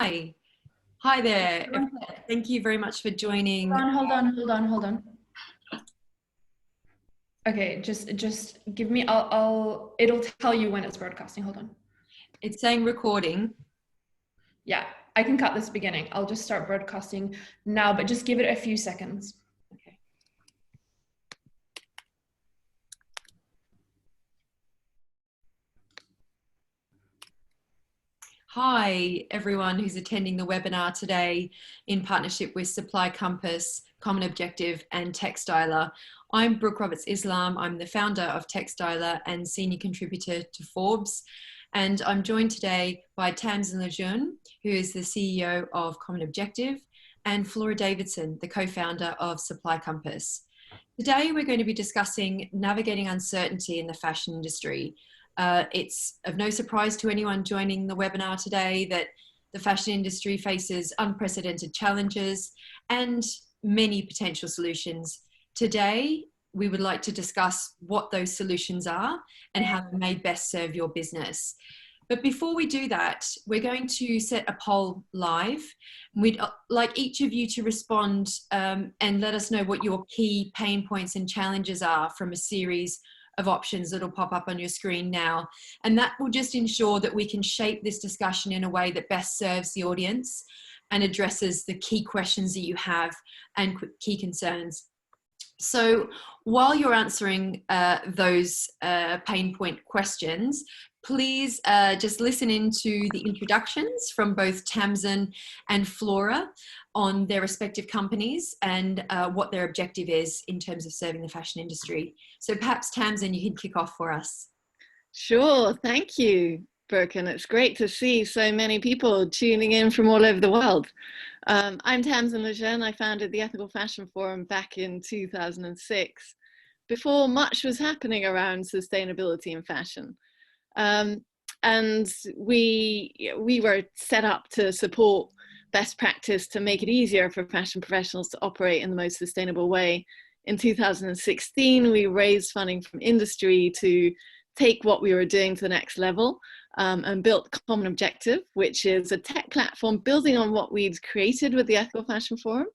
Hi. Hi there. Thank you very much for joining. Hold on. Okay, just give me. It'll tell you when it's broadcasting. Hold on. It's saying recording. Yeah, I can cut this beginning. I'll just start broadcasting now, but just give it a few seconds. Okay. Hi, everyone who's attending the webinar today in partnership with SupplyCompass, Common Objective, and Techstyler. I'm Brooke Roberts-Islam. I'm the founder of Techstyler and senior contributor to Forbes. And I'm joined today by Tamsin Lejeune, who is the CEO of Common Objective, and Flora Davidson, the co-founder of SupplyCompass. Today, we're going to be discussing navigating uncertainty in the fashion industry. It's of no surprise to anyone joining the webinar today that the fashion industry faces unprecedented challenges and many potential solutions. Today, we would like to discuss what those solutions are and how they may best serve your business. But before we do that, we're going to set a poll live. We'd like each of you to respond and let us know what your key pain points and challenges are from a series of options that'll pop up on your screen now. And that will just ensure that we can shape this discussion in a way that best serves the audience and addresses the key questions that you have and key concerns. So while you're answering those pain point questions, please just listen into the introductions from both Tamsin and Flora on their respective companies and what their objective is in terms of serving the fashion industry. So perhaps Tamsin, you can kick off for us. Sure, thank you, Brooke, and it's great to see so many people tuning in from all over the world. I'm Tamsin Lejeune. I founded the Ethical Fashion Forum back in 2006, before much was happening around sustainability in fashion. And we were set up to support best practice to make it easier for fashion professionals to operate in the most sustainable way. In 2016, we raised funding from industry to take what we were doing to the next level and built Common Objective, which is a tech platform building on what we'd created with the Ethical Fashion Forum,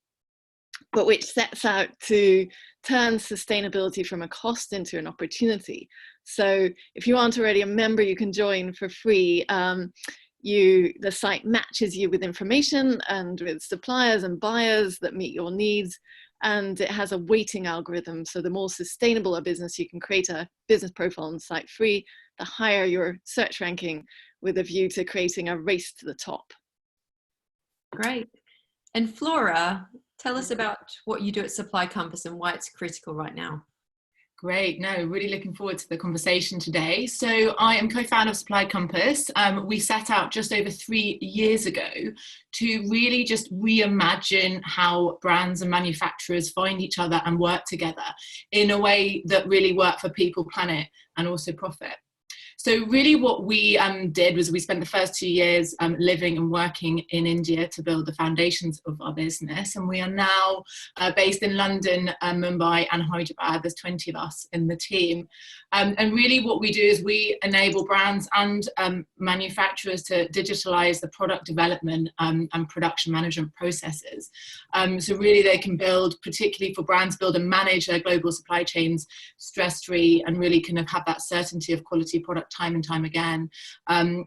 but which sets out to turn sustainability from a cost into an opportunity. So if you aren't already a member, you can join for free. The site matches you with information and with suppliers and buyers that meet your needs. And it has a weighting algorithm. So the more sustainable a business, you can create a business profile on the site free, the higher your search ranking, with a view to creating a race to the top. Great. And Flora, tell us about what you do at SupplyCompass and why it's critical right now. Great. No, really looking forward to the conversation today. So I am co-founder of SupplyCompass. We set out just over 3 years ago to really just reimagine how brands and manufacturers find each other and work together in a way that really work for people, planet, and also profit. So really what we did was we spent the first 2 years living and working in India to build the foundations of our business. And we are now based in London, Mumbai and Hyderabad. There's 20 of us in the team. And really what we do is we enable brands and manufacturers to digitalize the product development and production management processes. So really they can build, particularly for brands, build and manage their global supply chains stress-free and really kind of have that certainty of quality product time and time again.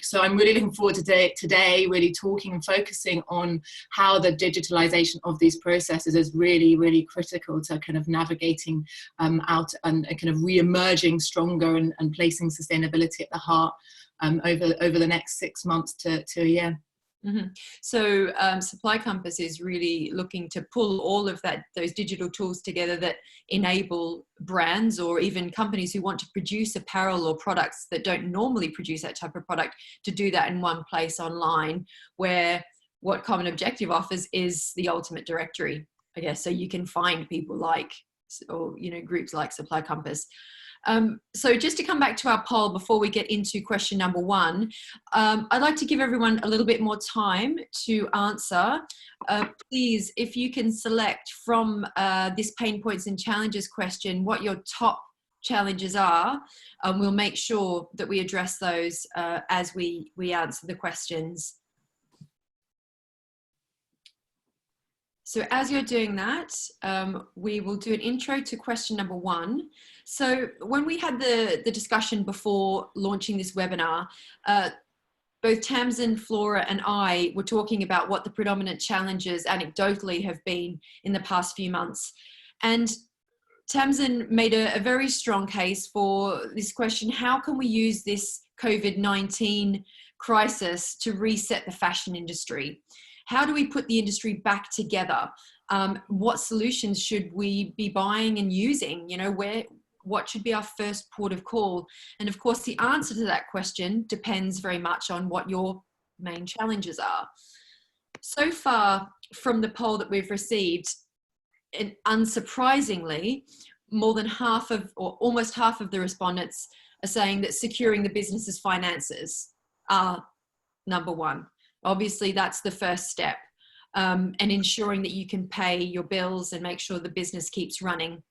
So I'm really looking forward to today really talking and focusing on how the digitalization of these processes is really, really critical to kind of navigating out and kind of re-emerging stronger and placing sustainability at the heart over the next 6 months to a year. Mm-hmm. So SupplyCompass is really looking to pull all of those digital tools together that enable brands or even companies who want to produce apparel or products that don't normally produce that type of product to do that in one place online, where what Common Objective offers is the ultimate directory, I guess. So you can find people like, or groups like SupplyCompass. So just to come back to our poll before we get into question number 1, I'd like to give everyone a little bit more time to answer. Please, if you can select from this pain points and challenges question what your top challenges are, we'll make sure that we address those as we answer the questions. So as you're doing that, we will do an intro to question number 1. So when we had the discussion before launching this webinar, both Tamsin, Flora and I were talking about what the predominant challenges anecdotally have been in the past few months. And Tamsin made a very strong case for this question: how can we use this COVID-19 crisis to reset the fashion industry? How do we put the industry back together? What solutions should we be buying and using? You know, what should be our first port of call? And of course, the answer to that question depends very much on what your main challenges are. So far from the poll that we've received, and unsurprisingly, more than half of, or almost half of the respondents are saying that securing the business's finances are number 1. Obviously, that's the first step, and ensuring that you can pay your bills and make sure the business keeps running.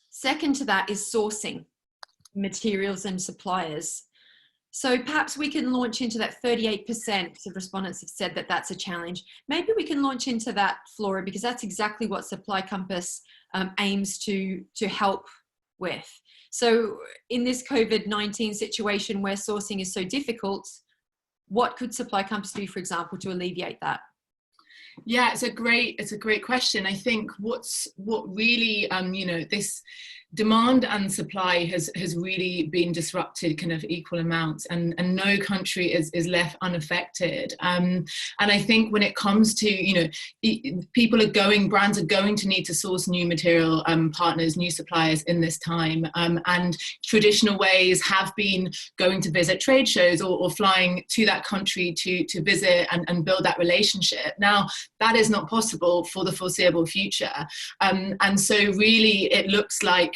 Second to that is sourcing materials and suppliers. So perhaps we can launch into that. 38% of respondents have said that that's a challenge. Maybe we can launch into that, Flora, because that's exactly what SupplyCompass aims to help with. So in this COVID-19 situation where sourcing is so difficult, what could SupplyCompass do, for example, to alleviate that? Yeah, it's a great question. I think what really this demand and supply has really been disrupted kind of equal amounts, and no country is left unaffected. And I think when it comes to, brands are going to need to source new material partners, new suppliers in this time. And traditional ways have been going to visit trade shows or flying to that country to visit and build that relationship. Now, that is not possible for the foreseeable future. And so really it looks like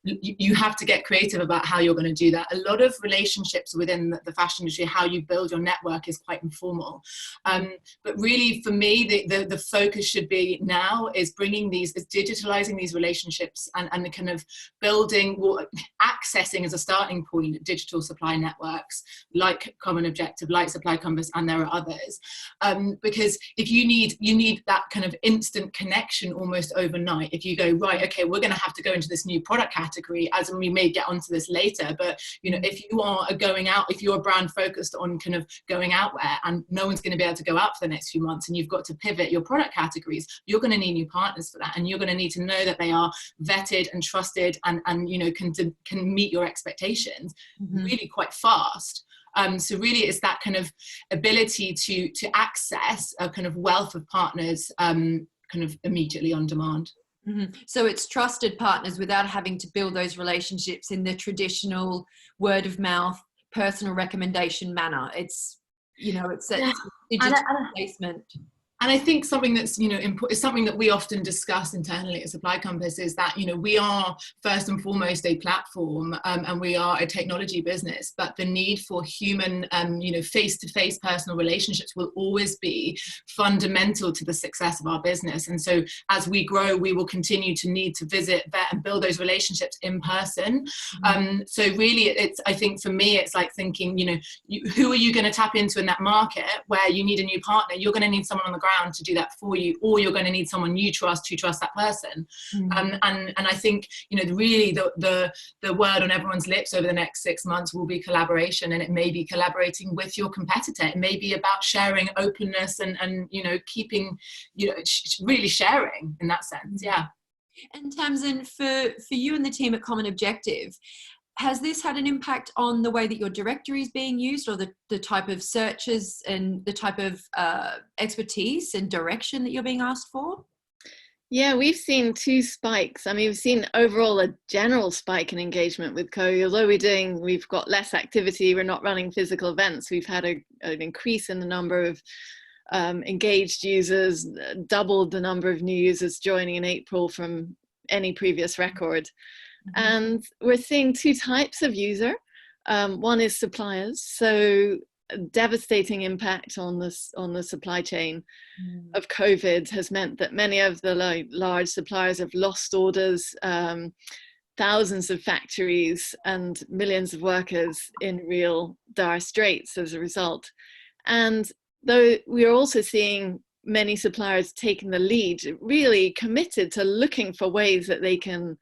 you have to get creative about how you're going to do that. A lot of relationships within the fashion industry, how you build your network, is quite informal. But really for me, the focus should be now is digitalizing these relationships and kind of building, accessing as a starting point, digital supply networks like Common Objective, like SupplyCompass, and there are others. Because if you need that kind of instant connection almost overnight. If you go, right, okay, we're going to have to go into this new product category, as we may get onto this later, but if you are if you're a brand focused on kind of going outwear and no one's going to be able to go out for the next few months, and you've got to pivot your product categories, you're going to need new partners for that, and you're going to need to know that they are vetted and trusted and can meet your expectations really quite fast. So really it's that kind of ability to access a kind of wealth of partners kind of immediately on demand. So it's trusted partners without having to build those relationships in the traditional word of mouth, personal recommendation manner. It's digital placement. And I think something that's, is something that we often discuss internally at SupplyCompass is that, we are first and foremost a platform and we are a technology business, but the need for human, face-to-face personal relationships will always be fundamental to the success of our business. And so as we grow, we will continue to need to visit, vet and build those relationships in person. So really I think for me, it's like thinking, who are you going to tap into in that market where you need a new partner? You're going to need someone on the ground to do that for you, or you're going to need someone you trust to trust that person. And I think really the word on everyone's lips over the next 6 months will be collaboration, and it may be collaborating with your competitor. It may be about sharing openness and keeping really sharing in that sense. Yeah. And Tamsin, for you and the team at Common Objective, has this had an impact on the way that your directory is being used, or the type of searches and the type of expertise and direction that you're being asked for? Yeah, we've seen 2 spikes. I mean, we've seen overall a general spike in engagement with COE. Although we've got less activity, we're not running physical events, we've had an increase in the number of engaged users, doubled the number of new users joining in April from any previous record. And we're seeing 2 types of user. One is suppliers. So a devastating impact on the supply chain of COVID has meant that many of the large suppliers have lost orders, thousands of factories and millions of workers in real dire straits as a result. And though we are also seeing many suppliers taking the lead, really committed to looking for ways that they can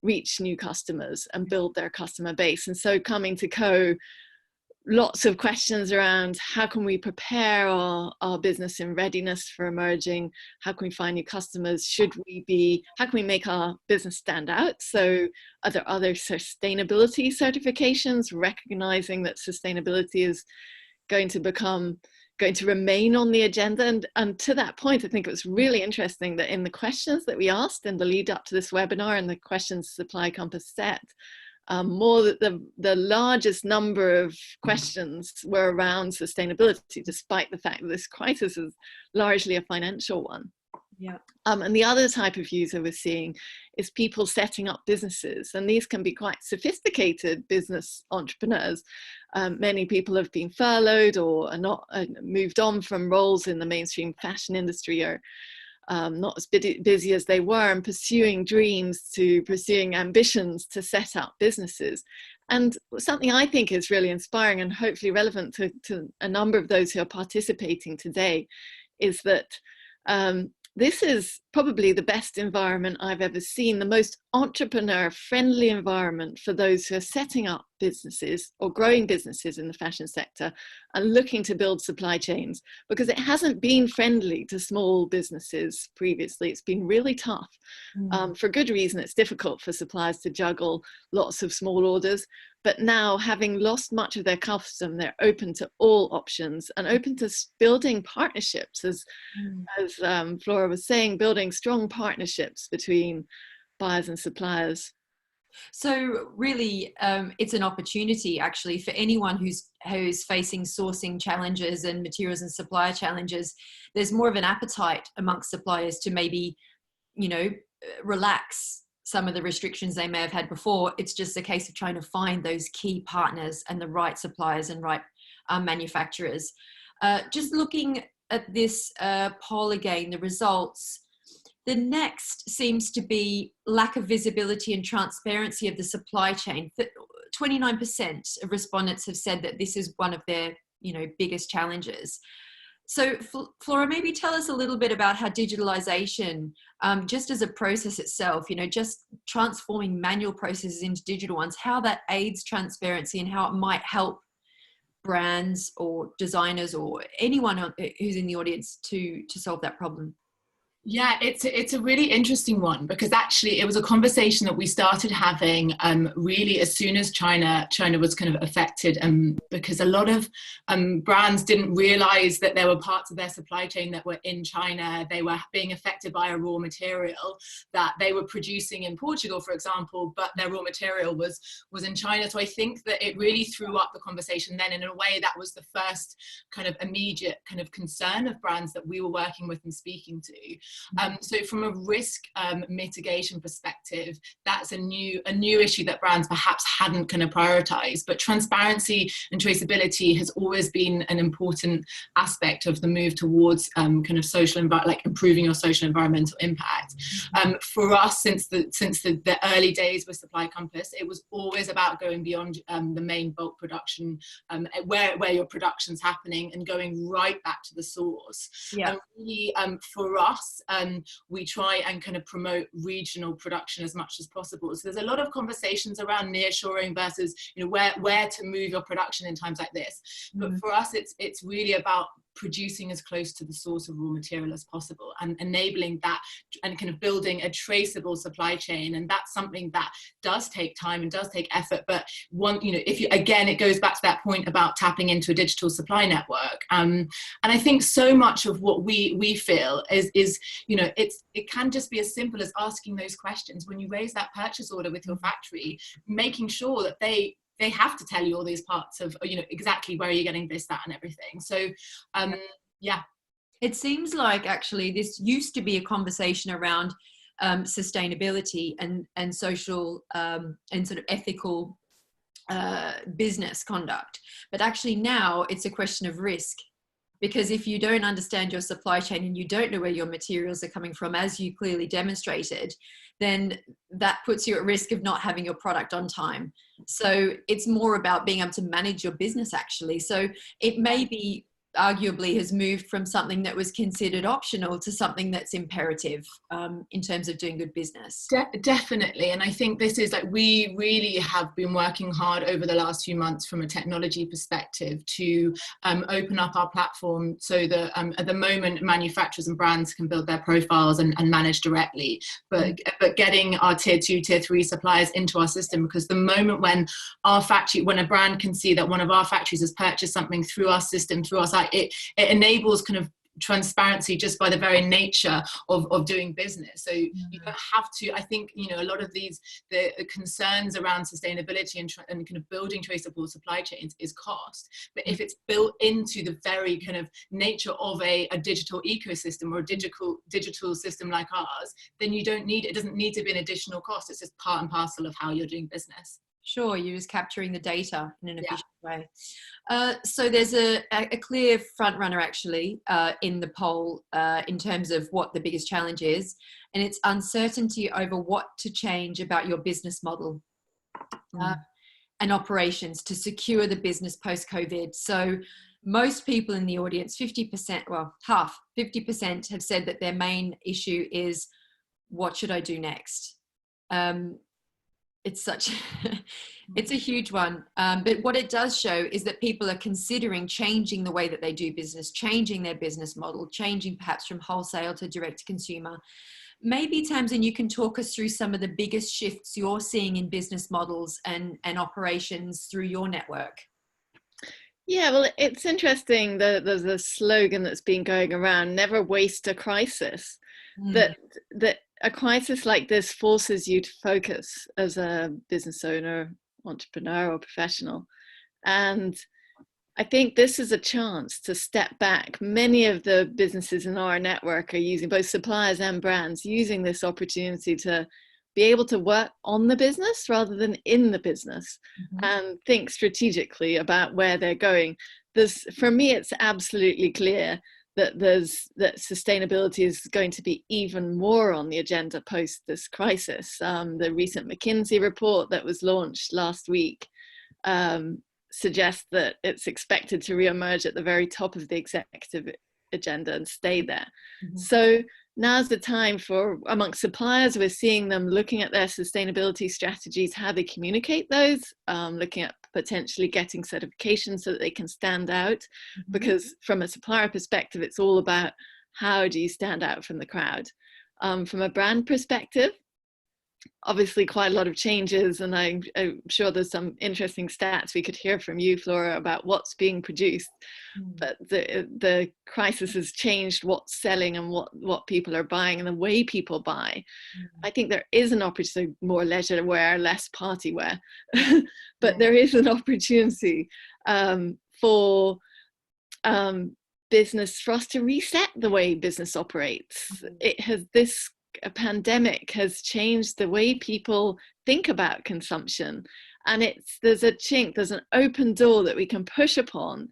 reach new customers and build their customer base. And so coming to Co, lots of questions around how can we prepare our business in readiness for emerging, how can we find new customers, how can we make our business stand out? So are there other sustainability certifications, recognizing that sustainability is going to remain on the agenda? And to that point, I think it was really interesting that in the questions that we asked in the lead up to this webinar and the questions SupplyCompass set, the largest number of questions were around sustainability, despite the fact that this crisis is largely a financial one. Yeah. And the other type of user we're seeing is people setting up businesses, and these can be quite sophisticated business entrepreneurs. Many people have been furloughed or are not moved on from roles in the mainstream fashion industry, or not as busy as they were, and pursuing ambitions to set up businesses. And something I think is really inspiring and hopefully relevant to a number of those who are participating today is that this is probably the best environment I've ever seen, the most entrepreneur-friendly environment for those who are setting up businesses or growing businesses in the fashion sector and looking to build supply chains, because it hasn't been friendly to small businesses previously. It's been really tough. For good reason. It's difficult for suppliers to juggle lots of small orders. But now, having lost much of their custom, they're open to all options and open to building partnerships, as Flora was saying, building strong partnerships between buyers and suppliers. So really, it's an opportunity actually for anyone who's facing sourcing challenges and materials and supplier challenges. There's more of an appetite amongst suppliers to maybe, relax some of the restrictions they may have had before. It's just a case of trying to find those key partners and the right suppliers and right manufacturers. Just looking at this poll again, the results, the next seems to be lack of visibility and transparency of the supply chain. 29% of respondents have said that this is one of their biggest challenges. So Flora, maybe tell us a little bit about how digitalization, just as a process itself, just transforming manual processes into digital ones, how that aids transparency and how it might help brands or designers or anyone who's in the audience to solve that problem. Yeah, it's a really interesting one, because actually it was a conversation that we started having really as soon as China was kind of affected, because a lot of brands didn't realize that there were parts of their supply chain that were in China. They were being affected by a raw material that they were producing in Portugal, for example, but their raw material was in China. So I think that it really threw up the conversation then. And in a way, that was the first kind of immediate kind of concern of brands that we were working with and speaking to. So from a risk mitigation perspective, that's a new issue that brands perhaps hadn't kind of prioritized. But transparency and traceability has always been an important aspect of the move towards kind of improving your social environmental impact. For us, since the early days with SupplyCompass, it was always about going beyond the main bulk production, where your production's happening, and going right back to the source. Yeah. Really, for us, we try and kind of promote regional production as much as possible. So there's a lot of conversations around nearshoring versus where to move your production in times like this. But for us, it's really about producing as close to the source of raw material as possible and enabling that and kind of building a traceable supply chain. And that's something that does take time and does take effort. But it goes back to that point about tapping into a digital supply network. And I think so much of what we feel is it can just be as simple as asking those questions when you raise that purchase order with your factory, making sure that they have to tell you all these parts of, exactly where you're getting this, that, and everything. So, yeah. It seems like actually this used to be a conversation around sustainability and social and sort of ethical business conduct. But actually now it's a question of risk. Because if you don't understand your supply chain and you don't know where your materials are coming from, as you clearly demonstrated, then that puts you at risk of not having your product on time. So it's more about being able to manage your business, actually. So it may be arguably has moved from something that was considered optional to something that's imperative in terms of doing good business. Definitely. And I think this is like, we really have been working hard over the last few months from a technology perspective to open up our platform so that at the moment manufacturers and brands can build their profiles and manage directly, but getting our tier 2, tier 3 suppliers into our system, because the moment when a brand can see that one of our factories has purchased something through our system, through our site, it enables kind of transparency just by the very nature of doing business. So you don't have to, I think, you know, a lot of the concerns around sustainability and kind of building traceable supply chains is cost, but if it's built into the very kind of nature of a digital ecosystem or a digital system like ours, then you don't need, it doesn't need to be an additional cost. It's just part and parcel of how you're doing business. Sure, you're just capturing the data in an efficient way. So there's a clear front runner actually in the poll in terms of what the biggest challenge is, and it's uncertainty over what to change about your business model and operations to secure the business post-COVID. So most people in the audience, 50%, well, half, 50% have said that their main issue is, what should I do next? It's it's a huge one. But what it does show is that people are considering changing the way that they do business, changing their business model, changing perhaps from wholesale to direct to consumer. Maybe Tamsin, you can talk us through some of the biggest shifts you're seeing in business models and operations through your network. Yeah, well, it's interesting that there's a slogan that's been going around, never waste a crisis. That a crisis like this forces you to focus as a business owner, entrepreneur, or professional. And I think this is a chance to step back. Many of the businesses in our network are using, both suppliers and brands, using this opportunity to be able to work on the business rather than in the business and think strategically about where they're going. For me, it's absolutely clear that sustainability is going to be even more on the agenda post this crisis. The recent McKinsey report that was launched last week suggests that it's expected to reemerge at the very top of the executive agenda and stay there. So now's the time for, amongst suppliers, we're seeing them looking at their sustainability strategies, how they communicate those, looking at potentially getting certification so that they can stand out, because from a supplier perspective, it's all about how do you stand out from the crowd. From a brand perspective, obviously quite a lot of changes, and I'm sure there's some interesting stats we could hear from you, Flora, about what's being produced. But the crisis has changed what's selling and what people are buying and the way people buy. I think there is an opportunity, more leisure wear, less party wear, but there is an opportunity for business, for us to reset the way business operates. A pandemic has changed the way people think about consumption, and there's an open door that we can push upon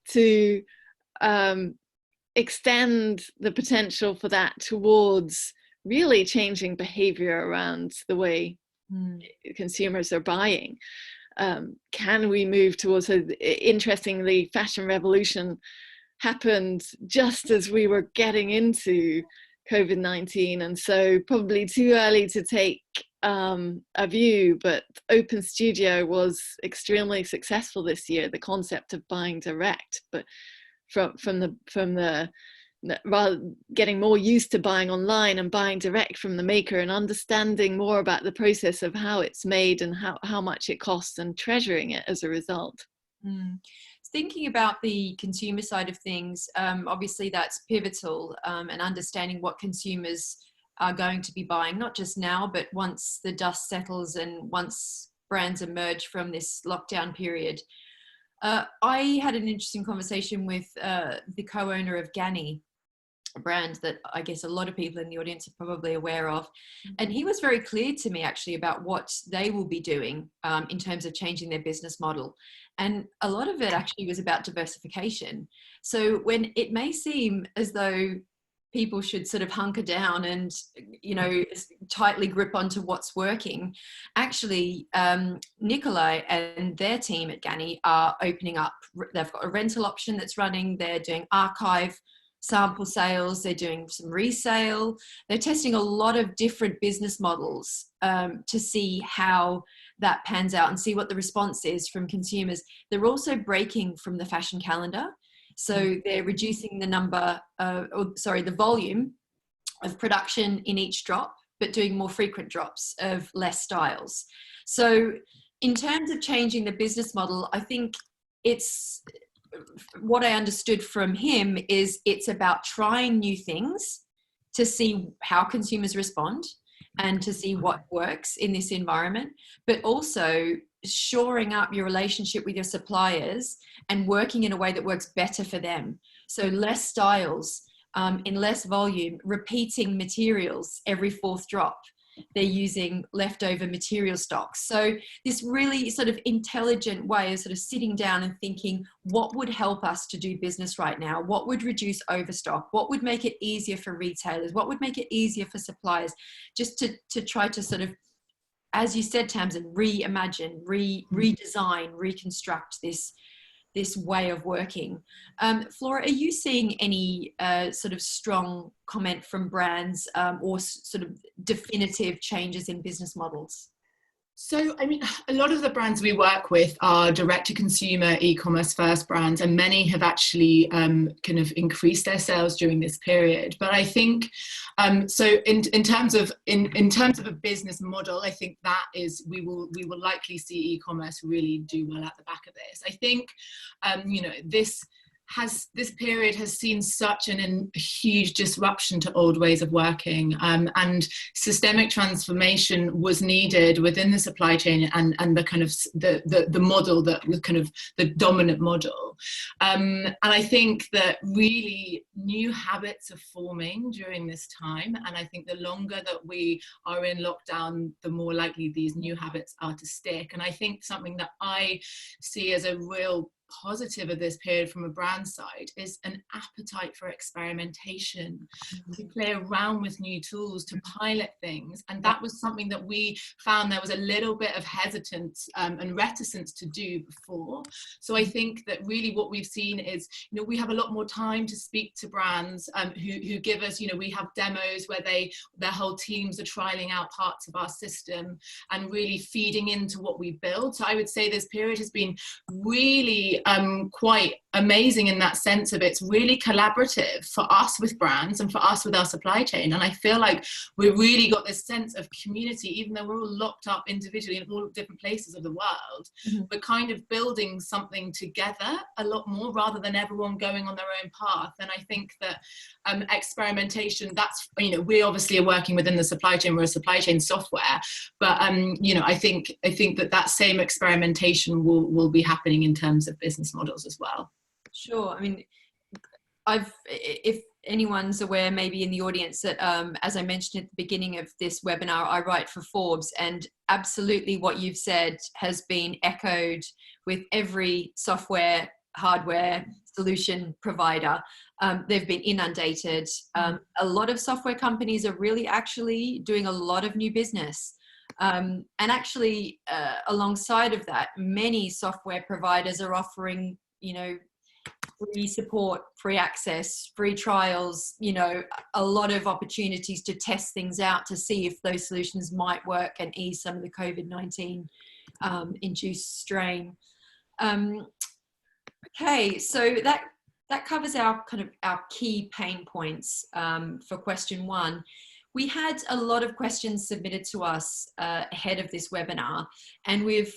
to extend the potential for that towards really changing behavior around the way consumers are buying. Can we move towards interestingly, fashion revolution happened just as we were getting into COVID-19, and so probably too early to take a view, but Open Studio was extremely successful this year. The concept of buying direct, but rather getting more used to buying online and buying direct from the maker and understanding more about the process of how it's made and how much it costs and treasuring it as a result. Thinking about the consumer side of things, obviously that's pivotal, and understanding what consumers are going to be buying, not just now, but once the dust settles and once brands emerge from this lockdown period. I had an interesting conversation with the co-owner of Ganni, a brand that I guess a lot of people in the audience are probably aware of. And he was very clear to me actually about what they will be doing in terms of changing their business model. And a lot of it actually was about diversification. So when it may seem as though people should sort of hunker down and, you know, tightly grip onto what's working. Actually, Nikolai and their team at Ganni are opening up. They've got a rental option that's running. They're doing archive sample sales. They're doing some resale. They're testing a lot of different business models to see how that pans out and see what the response is from consumers. They're also breaking from the fashion calendar. So they're reducing the volume of production in each drop, but doing more frequent drops of less styles. So in terms of changing the business model, I think it's, what I understood from him is it's about trying new things to see how consumers respond and to see what works in this environment, but also shoring up your relationship with your suppliers and working in a way that works better for them. So less styles, in less volume, repeating materials every fourth drop. They're using leftover material stocks. So this really sort of intelligent way of sort of sitting down and thinking, what would help us to do business right now? What would reduce overstock? What would make it easier for retailers? What would make it easier for suppliers? Just to try to sort of, as you said, Tamsin, reimagine, redesign, reconstruct this way of working. Flora, are you seeing any sort of strong comment from brands or sort of definitive changes in business models? So, I mean, a lot of the brands we work with are direct-to-consumer e-commerce first brands, and many have actually kind of increased their sales during this period. But I think, so in terms of a business model, I think that is, we will likely see e-commerce really do well at the back of this. I think, you know, this period has seen such a huge disruption to old ways of working, and systemic transformation was needed within the supply chain and the kind of the model that was kind of the dominant model. And I think that really new habits are forming during this time, and I think the longer that we are in lockdown, the more likely these new habits are to stick. And I think something that I see as a real positive of this period from a brand side is an appetite for experimentation, to play around with new tools, to pilot things. And that was something that we found there was a little bit of hesitance and reticence to do before. So I think that really what we've seen is, you know, we have a lot more time to speak to brands who give us, you know, we have demos where their whole teams are trialing out parts of our system and really feeding into what we build. So I would say this period has been really quite amazing in that sense of it's really collaborative for us with brands and for us with our supply chain. And I feel like we've really got this sense of community, even though we're all locked up individually in all different places of the world, we're kind of building something together a lot more rather than everyone going on their own path. And I think that experimentation, that's, you know, we obviously are working within the supply chain, we're a supply chain software, but you know, I think that same experimentation will be happening in terms of business models as well. Sure. I mean, if anyone's aware, maybe in the audience, that as I mentioned at the beginning of this webinar, I write for Forbes, and absolutely what you've said has been echoed with every software, hardware solution provider. They've been inundated. A lot of software companies are really actually doing a lot of new business. And actually, alongside of that, many software providers are offering, you know, free support, free access, free trials, you know, a lot of opportunities to test things out to see if those solutions might work and ease some of the COVID-19 induced strain. Okay, so that covers our key pain points for question one. We had a lot of questions submitted to us ahead of this webinar, and we've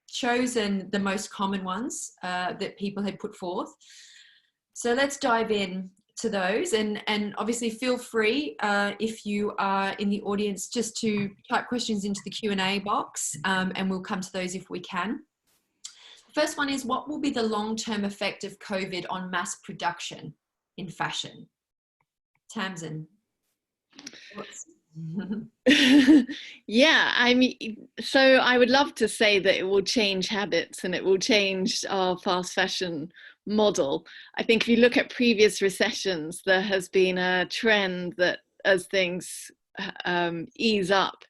chosen the most common ones that people had put forth. So let's dive in to those, and obviously feel free if you are in the audience just to type questions into the Q&A box, and we'll come to those if we can. The first one is, what will be the long-term effect of COVID on mass production in fashion? Tamsin. Yeah, I mean, so I would love to say that it will change habits and it will change our fast fashion model. I think if you look at previous recessions, there has been a trend that as things ease up,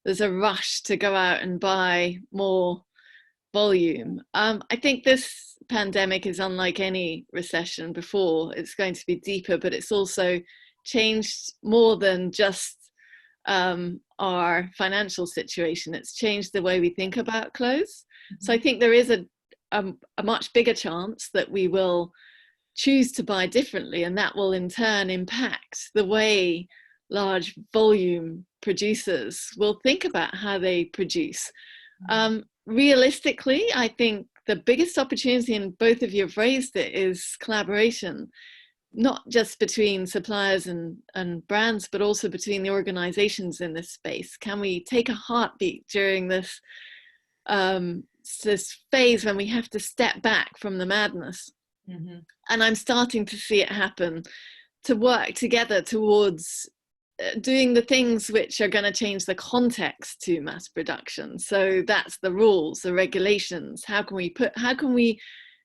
there's a rush to go out and buy more volume. I think this pandemic is unlike any recession before. It's going to be deeper, but it's also changed more than just our financial situation. It's changed the way we think about clothes. So I think there is a much bigger chance that we will choose to buy differently, and that will in turn impact the way large volume producers will think about how they produce. Realistically, I think the biggest opportunity, and both of you have raised it, is collaboration, not just between suppliers and brands, but also between the organizations in this space. Can we take a heartbeat during this phase when we have to step back from the madness? Mm-hmm. And I'm starting to see it happen, to work together towards doing the things which are going to change the context to mass production. So that's the rules, the regulations. How can we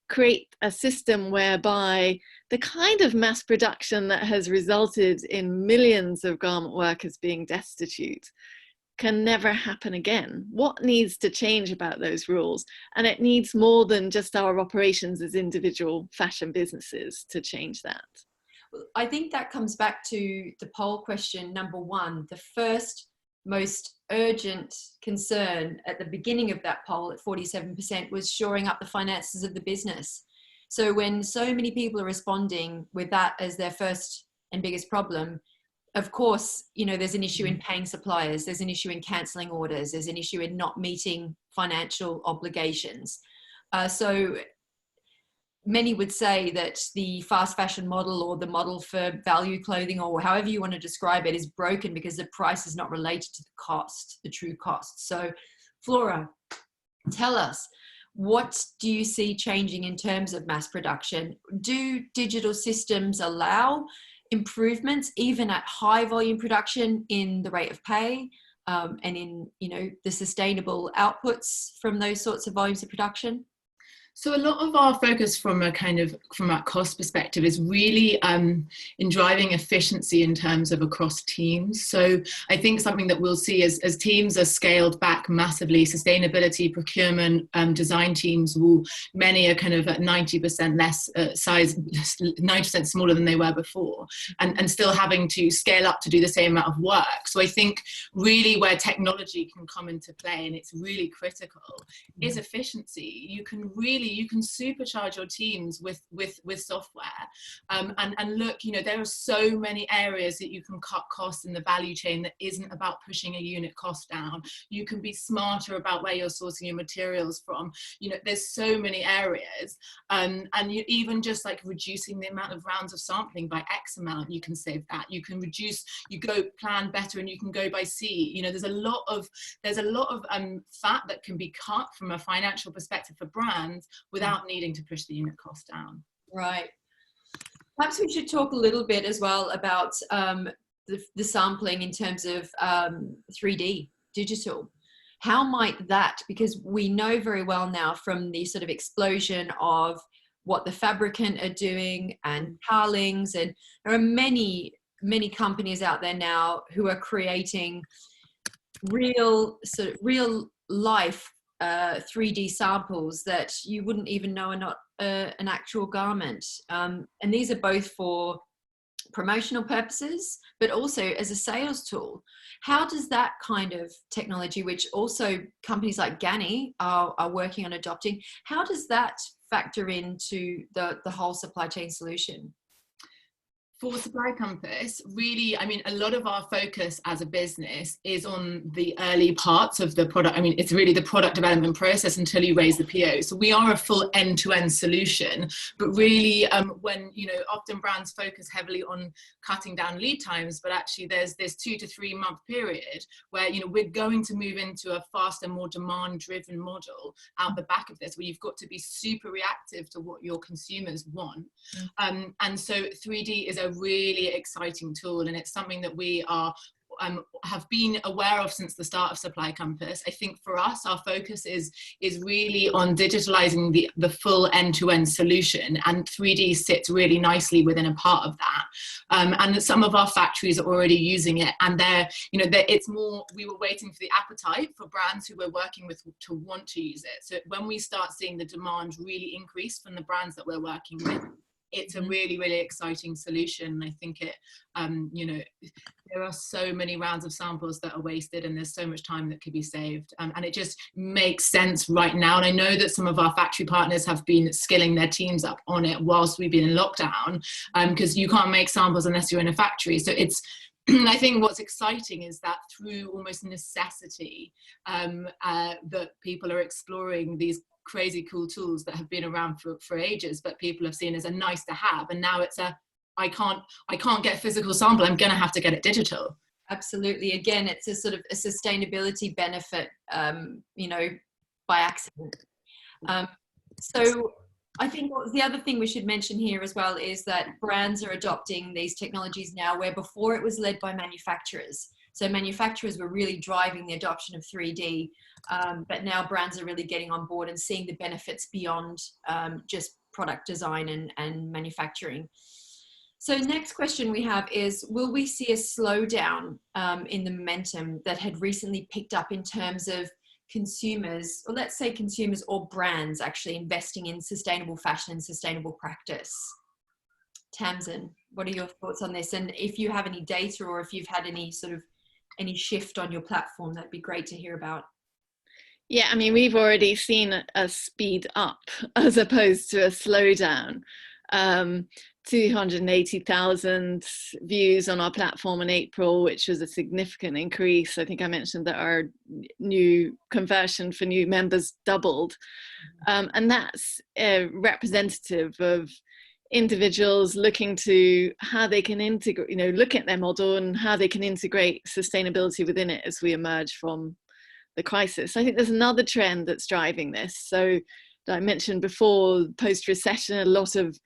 create a system whereby the kind of mass production that has resulted in millions of garment workers being destitute can never happen again? What needs to change about those rules? And it needs more than just our operations as individual fashion businesses to change that. I think that comes back to the poll question number one. The first most urgent concern at the beginning of that poll at 47% was shoring up the finances of the business. So when so many people are responding with that as their first and biggest problem, of course, you know, there's an issue in paying suppliers, there's an issue in cancelling orders, there's an issue in not meeting financial obligations. So many would say that the fast fashion model, or the model for value clothing, or however you want to describe it, is broken because the price is not related to the cost, the true cost. So Flora, tell us, what do you see changing in terms of mass production? Do digital systems allow improvements even at high volume production in the rate of pay and in, you know, the sustainable outputs from those sorts of volumes of production? So a lot of our focus from a cost perspective is really in driving efficiency in terms of across teams. So I think something that we'll see as teams are scaled back massively, sustainability, procurement, design teams many are kind of at 90% less size, 90% smaller than they were before, and still having to scale up to do the same amount of work. So I think really where technology can come into play, and it's really critical, is efficiency. You can supercharge your teams with software, and look, you know, there are so many areas that you can cut costs in the value chain that isn't about pushing a unit cost down. You can be smarter about where you're sourcing your materials from. You know, there's so many areas, and you even just like reducing the amount of rounds of sampling by X amount, you can save that. You can reduce, you go plan better, and you can go by sea. You know, there's a lot of fat that can be cut from a financial perspective for brands without needing to push the unit cost down. Right. Perhaps we should talk a little bit as well about the sampling in terms of 3D digital. How might that, because we know very well now from the sort of explosion of what the Fabricant are doing and Carlings, and there are many companies out there now who are creating real life 3D samples that you wouldn't even know are not an actual garment. And these are both for promotional purposes, but also as a sales tool. How does that kind of technology, which also companies like Ganni are working on adopting, how does that factor into the whole supply chain solution? For SupplyCompass, really, I mean, a lot of our focus as a business is on the early parts of the product. I mean, it's really the product development process until you raise the PO. So we are a full end-to-end solution, but really when, you know, often brands focus heavily on cutting down lead times, but actually there's this 2 to 3 month period where, you know, we're going to move into a faster, more demand-driven model out the back of this, where you've got to be super reactive to what your consumers want. And so 3D is a really exciting tool, and it's something that we are have been aware of since the start of SupplyCompass. I think for us, our focus is really on digitalizing the full end-to-end solution, and 3D sits really nicely within a part of that. And some of our factories are already using it, and it's more, we were waiting for the appetite for brands who we're working with to want to use it. So when we start seeing the demand really increase from the brands that we're working with, it's a really, really exciting solution. I think it, there are so many rounds of samples that are wasted, and there's so much time that could be saved. And it just makes sense right now. And I know that some of our factory partners have been skilling their teams up on it whilst we've been in lockdown, because you can't make samples unless you're in a factory. So it's, I think what's exciting is that through almost necessity, that people are exploring these crazy cool tools that have been around for ages, but people have seen as a nice to have. And now it's I can't get a physical sample, I'm going to have to get it digital. Absolutely. Again, it's a sort of a sustainability benefit, by accident. So I think the other thing we should mention here as well is that brands are adopting these technologies now, where before it was led by manufacturers. So manufacturers were really driving the adoption of 3D, but now brands are really getting on board and seeing the benefits beyond just product design and manufacturing. So next question we have is, will we see a slowdown in the momentum that had recently picked up in terms of consumers, or let's say consumers or brands actually investing in sustainable fashion and sustainable practice? Tamsin, what are your thoughts on this? And if you have any data, or if you've had any shift on your platform, that'd be great to hear about. Yeah, I mean, we've already seen a speed up as opposed to a slowdown. 280,000 views on our platform in April, which was a significant increase. I think I mentioned that our new conversion for new members doubled. And that's representative of individuals looking to how they can integrate, look at their model and how they can integrate sustainability within it as we emerge from the crisis. I think there's another trend that's driving this. So I mentioned before, post-recession, a lot of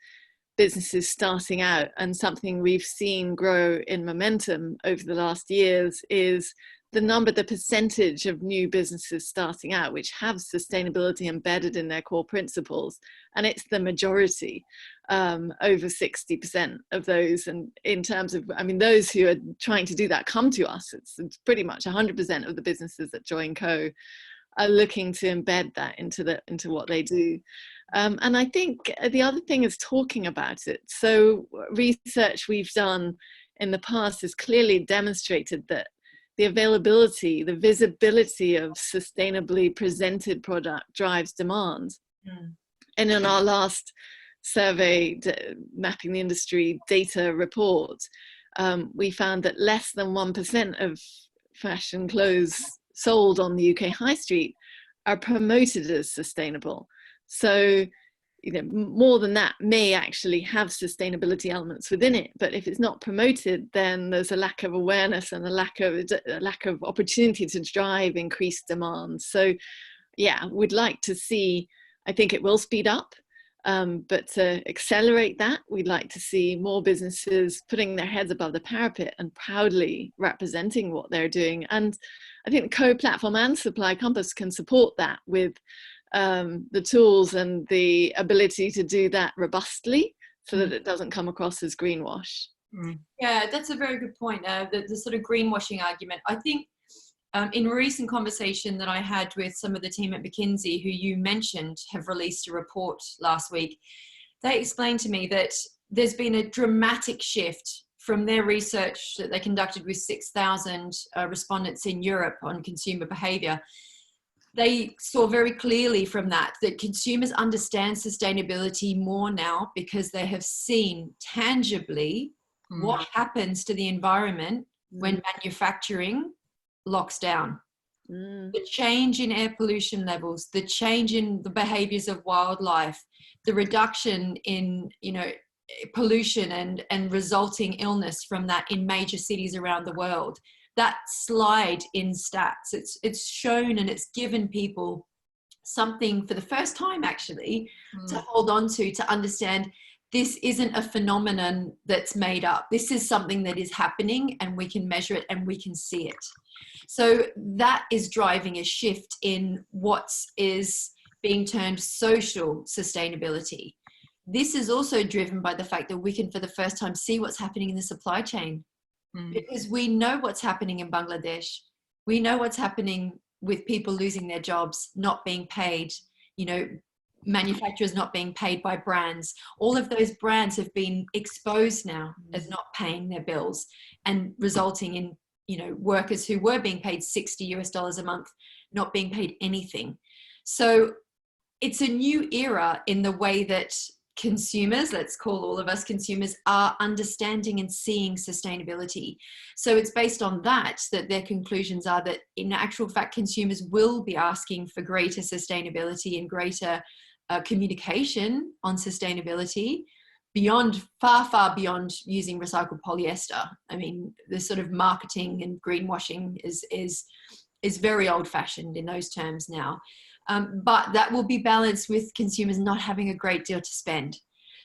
businesses starting out, and something we've seen grow in momentum over the last years is the percentage of new businesses starting out which have sustainability embedded in their core principles, and it's the majority, over 60% of those. And in terms of, those who are trying to do that come to us. It's pretty much 100% of the businesses that join Co are looking to embed that into what they do. And I think the other thing is talking about it. So research we've done in the past has clearly demonstrated that the availability, the visibility of sustainably presented product drives demand. And in our last survey, mapping the industry data report, we found that less than 1% of fashion clothes sold on the UK high street are promoted as sustainable. So, more than that may actually have sustainability elements within it, but if it's not promoted, then there's a lack of awareness and a lack of opportunity to drive increased demand. So, yeah, we'd like to see. I think it will speed up, but to accelerate that, we'd like to see more businesses putting their heads above the parapet and proudly representing what they're doing. And I think the Co-platform and SupplyCompass can support that with the tools and the ability to do that robustly, so that it doesn't come across as greenwash. Yeah, that's a very good point. The sort of greenwashing argument. I think in a recent conversation that I had with some of the team at McKinsey, who you mentioned have released a report last week, they explained to me that there's been a dramatic shift from their research that they conducted with 6,000 respondents in Europe on consumer behavior. They saw very clearly from that consumers understand sustainability more now, because they have seen tangibly what happens to the environment when manufacturing locks down. The change in air pollution levels, the change in the behaviors of wildlife, the reduction in pollution and resulting illness from that in major cities around the world. That slide in stats, it's shown, and it's given people something for the first time actually to hold on to understand this isn't a phenomenon that's made up. This is something that is happening, and we can measure it and we can see it. So that is driving a shift in what is being termed social sustainability. This is also driven by the fact that we can, for the first time, see what's happening in the supply chain. Because we know what's happening in Bangladesh. We know what's happening with people losing their jobs, not being paid, you know, manufacturers not being paid by brands. All of those brands have been exposed now as not paying their bills, and resulting in, you know, workers who were being paid $60 a month not being paid anything. So it's a new era in the way that consumers, let's call all of us consumers, are understanding and seeing sustainability. So it's based on that their conclusions are that in actual fact consumers will be asking for greater sustainability and greater communication on sustainability, beyond, far beyond using recycled polyester. I mean, the sort of marketing and greenwashing is very old-fashioned in those terms now. But that will be balanced with consumers not having a great deal to spend.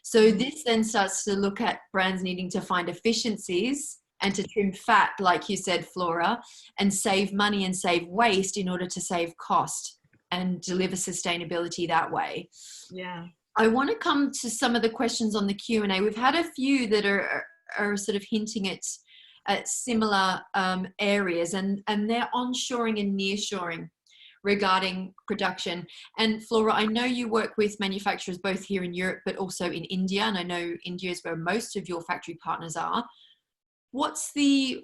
So this then starts to look at brands needing to find efficiencies and to trim fat, like you said, Flora, and save money and save waste in order to save cost and deliver sustainability that way. Yeah. I want to come to some of the questions on the Q&A. We've had a few that are sort of hinting at similar areas, and they're onshoring and nearshoring regarding production. And Flora, I know you work with manufacturers both here in Europe but also in India, and I know India is where most of your factory partners are. What's the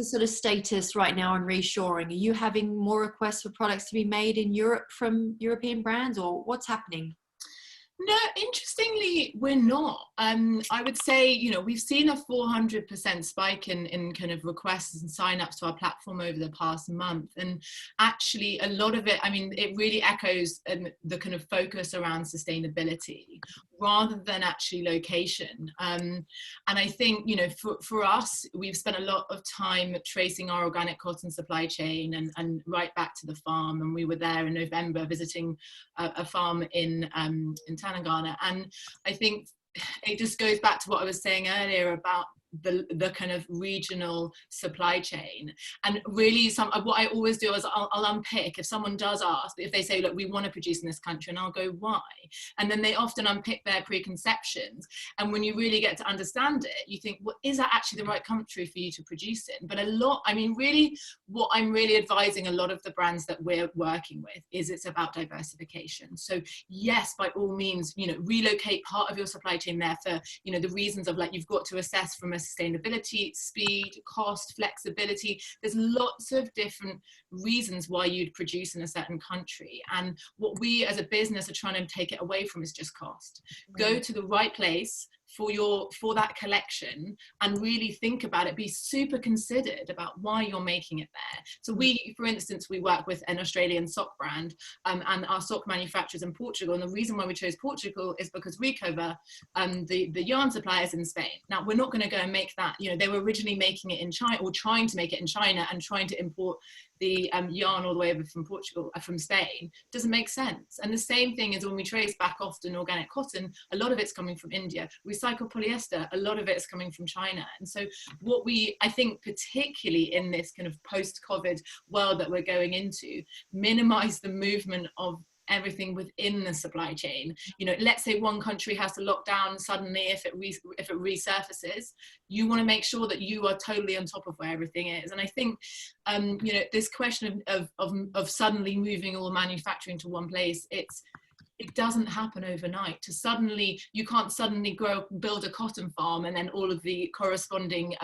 sort of status right now on reshoring? Are you having more requests for products to be made in Europe from European brands, or what's happening? No, interestingly, we're not. I would say, you know, we've seen a 400% spike in kind of requests and signups to our platform over the past month. And actually a lot of it, I mean, it really echoes the kind of focus around sustainability rather than actually location. And I think, you know, for us, we've spent a lot of time tracing our organic cotton supply chain and right back to the farm. And we were there in November visiting a farm in Telangana. And I think it just goes back to what I was saying earlier about the kind of regional supply chain. And really what I always do is I'll unpick, if someone does ask, if they say, look, we want to produce in this country, and I'll go, why? And then they often unpick their preconceptions. And when you really get to understand it, you think, well, is that actually the right country for you to produce in? But really what I'm really advising a lot of the brands that we're working with is it's about diversification. So yes, by all means, you know, relocate part of your supply chain there for, you know, the reasons of, like, you've got to assess from a sustainability, speed, cost, flexibility. There's lots of different reasons why you'd produce in a certain country. And what we as a business are trying to take it away from is just cost. Go to the right place for that collection and really think about it, be super considered about why you're making it there. So we, for instance, we work with an Australian sock brand and our sock manufacturers in Portugal. And the reason why we chose Portugal is because we cover the yarn suppliers in Spain. Now, we're not going to go and make that, you know, they were originally making it in China, or trying to make it in China and trying to import the yarn all the way over from Portugal, from Spain. Doesn't make sense. And the same thing is when we trace back often organic cotton, a lot of it's coming from India. Recycled polyester, a lot of it's coming from China. And so what I think particularly in this kind of post-COVID world that we're going into, minimize the movement of everything within the supply chain. You know, let's say one country has to lock down suddenly if it resurfaces, you want to make sure that you are totally on top of where everything is. And I think you know, this question of suddenly moving all manufacturing to one place, it doesn't happen overnight. You can't suddenly build a cotton farm and then all of the corresponding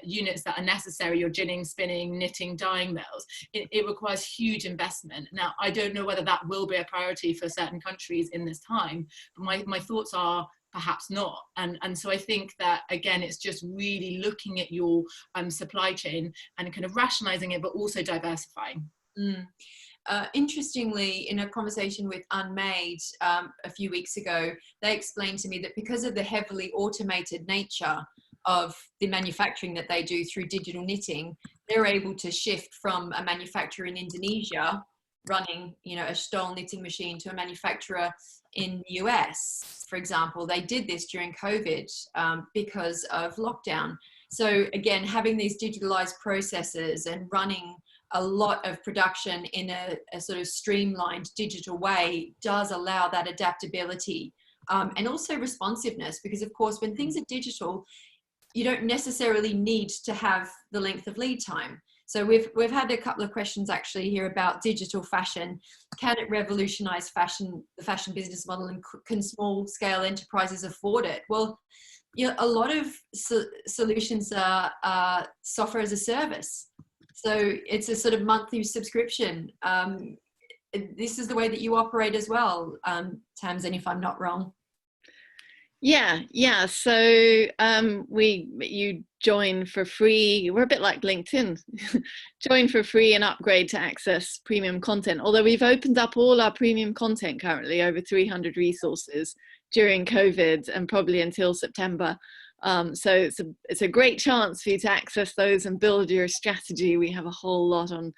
units that are necessary, your ginning, spinning, knitting, dyeing mills. It requires huge investment. Now, I don't know whether that will be a priority for certain countries in this time, but my thoughts are perhaps not. And so I think that, again, it's just really looking at your supply chain and kind of rationalizing it, but also diversifying. Interestingly, in a conversation with Unmade a few weeks ago, they explained to me that because of the heavily automated nature of the manufacturing that they do through digital knitting, they're able to shift from a manufacturer in Indonesia running, a Stoll knitting machine to a manufacturer in the US, for example. They did this during COVID because of lockdown. So again, having these digitalized processes and running a lot of production in a sort of streamlined digital way does allow that adaptability and also responsiveness, because of course, when things are digital, you don't necessarily need to have the length of lead time. So we've had a couple of questions actually here about digital fashion. Can it revolutionize fashion, the fashion business model, and can small scale enterprises afford it? Well, a lot of solutions are software as a service. So it's a sort of monthly subscription. This is the way that you operate as well, Tamsin, if I'm not wrong. Yeah. So you join for free. We're a bit like LinkedIn. Join for free and upgrade to access premium content. Although we've opened up all our premium content currently, over 300 resources during COVID and probably until September. So it's a great chance for you to access those and build your strategy. We have a whole lot on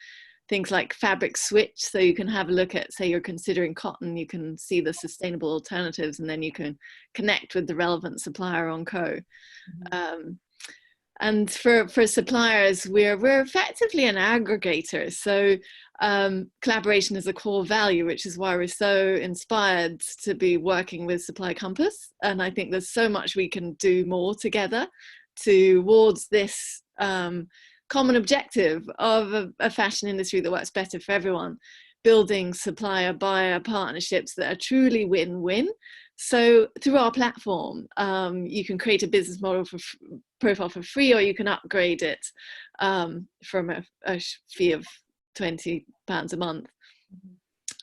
things like fabric switch, so you can have a look at, say you're considering cotton, you can see the sustainable alternatives, and then you can connect with the relevant supplier on Co. Mm-hmm. And for suppliers, we're effectively an aggregator. So collaboration is a core value, which is why we're so inspired to be working with SupplyCompass. And I think there's so much we can do more together towards this common objective of a fashion industry that works better for everyone, building supplier-buyer partnerships that are truly win-win. So through our platform, you can create a business model profile for free, or you can upgrade it from a fee of £20 a month.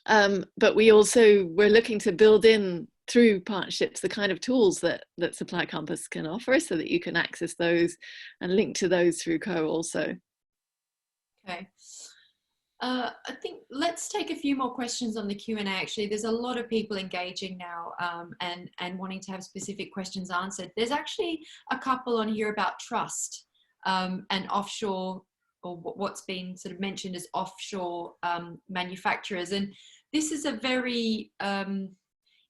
But we're looking to build in through partnerships the kind of tools that SupplyCompass can offer, so that you can access those and link to those through Co also. Okay. I think let's take a few more questions on the Q&A. Actually, there's a lot of people engaging now and wanting to have specific questions answered. There's actually a couple on here about trust and offshore, or what's been sort of mentioned as offshore manufacturers. And this is a very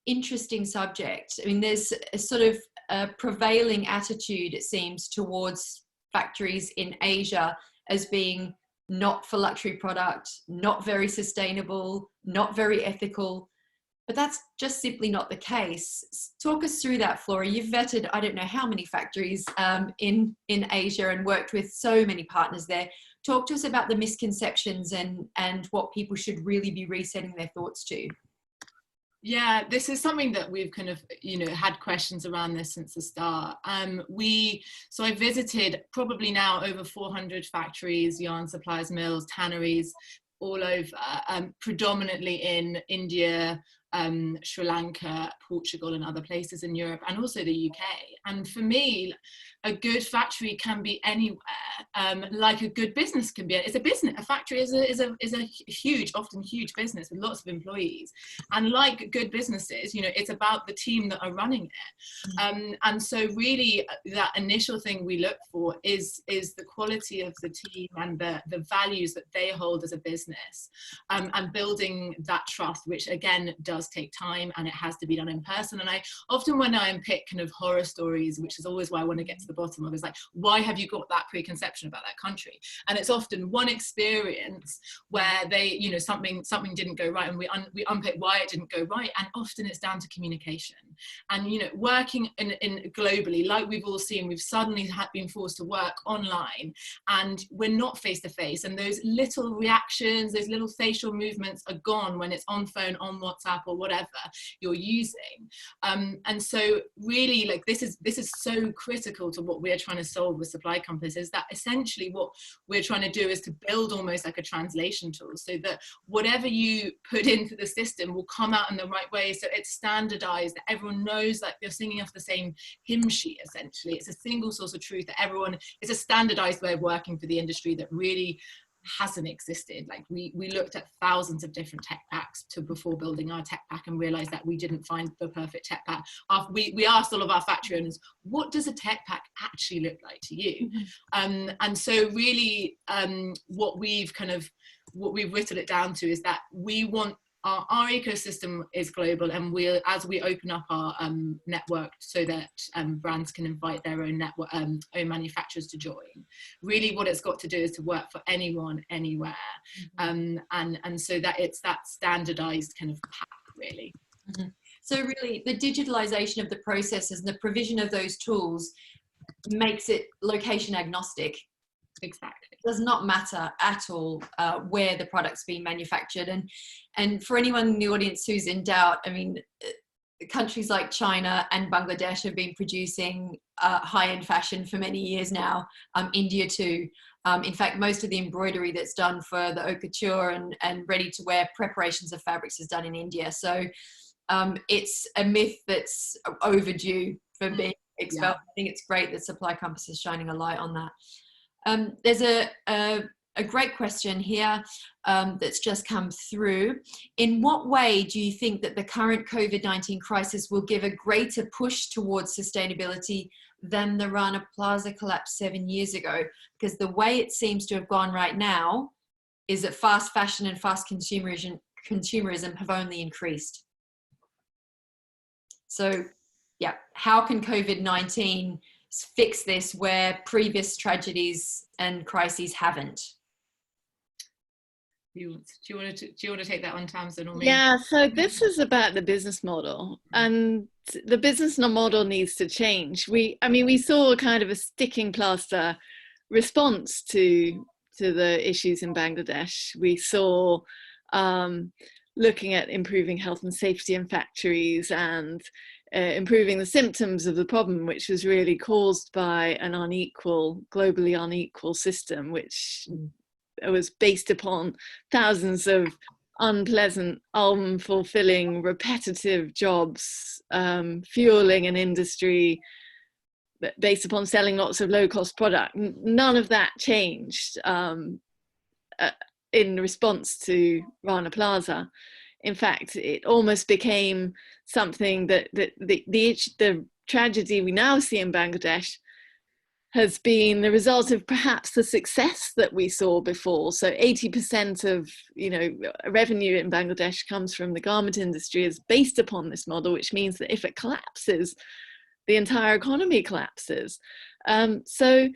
interesting subject. I mean, there's a sort of a prevailing attitude, it seems, towards factories in Asia as being not for luxury product, not very sustainable, not very ethical, but that's just simply not the case. Talk us through that, Flora. You've vetted, I don't know how many factories in Asia and worked with so many partners there. Talk to us about the misconceptions and what people should really be resetting their thoughts to. Yeah, this is something that we've kind of, had questions around this since the start. So I visited probably now over 400 factories, yarn suppliers, mills, tanneries, all over, predominantly in India, Sri Lanka, Portugal, and other places in Europe, and also the UK. And for me, a good factory can be anywhere, like a good business can be. It's a business. A factory is a huge, often huge business with lots of employees. And like good businesses, it's about the team that are running it. And so really, that initial thing we look for is the quality of the team and the values that they hold as a business, and building that trust, which again does take time, and it has to be done in person. And I often, when I unpick kind of horror stories, which is always why I want to get to the bottom of, is like, why have you got that preconception about that country? And it's often one experience where they, something didn't go right, and we unpick why it didn't go right, and often it's down to communication. And working in globally, like we've all seen, we've suddenly been forced to work online, and we're not face to face, and those little reactions, those little facial movements are gone when it's on phone, on WhatsApp, or whatever you're using. And so really, like, this is so critical to what we're trying to solve with SupplyCompass, is that essentially what we're trying to do is to build almost like a translation tool, so that whatever you put into the system will come out in the right way, so it's standardized, that everyone knows that you're singing off the same hymn sheet. Essentially, it's a single source of truth, that everyone, it's a standardized way of working for the industry that really hasn't existed. Like we looked at thousands of different tech packs before building our tech pack, and realized that we didn't find the perfect tech pack. We asked all of our factory owners, what does a tech pack actually look like to you? And so really what we've whittled it down to is that we want our ecosystem is global, and as we open up our network so that brands can invite their own network, own manufacturers to join. Really, what it's got to do is to work for anyone, anywhere, and so that it's that standardized kind of pack, really. Mm-hmm. So really, the digitalization of the processes and the provision of those tools makes it location agnostic. Exactly. It does not matter at all where the product's being manufactured. And for anyone in the audience who's in doubt, I mean, countries like China and Bangladesh have been producing high-end fashion for many years now. India too. In fact, most of the embroidery that's done for the haute couture and ready-to-wear preparations of fabrics is done in India. So it's a myth that's overdue for being expelled. Yeah. I think it's great that SupplyCompass is shining a light on that. There's a great question here that's just come through. In what way do you think that the current COVID-19 crisis will give a greater push towards sustainability than the Rana Plaza collapse 7 years ago? Because the way it seems to have gone right now is that fast fashion and fast consumerism have only increased. So, yeah, how can COVID-19 fix this where previous tragedies and crises haven't? Do you want to take that one, Tamsin, or me? Yeah, so this is about the business model, and the business model needs to change. We saw kind of a sticking plaster response to the issues in Bangladesh. We saw looking at improving health and safety in factories and improving the symptoms of the problem, which was really caused by an globally unequal system, which was based upon thousands of unpleasant, unfulfilling, repetitive jobs, fueling an industry based upon selling lots of low-cost product. None of that changed in response to Rana Plaza. In fact, it almost became something that the tragedy we now see in Bangladesh has been the result of perhaps the success that we saw before. So 80% of revenue in Bangladesh comes from the garment industry, is based upon this model, which means that if it collapses, the entire economy collapses. So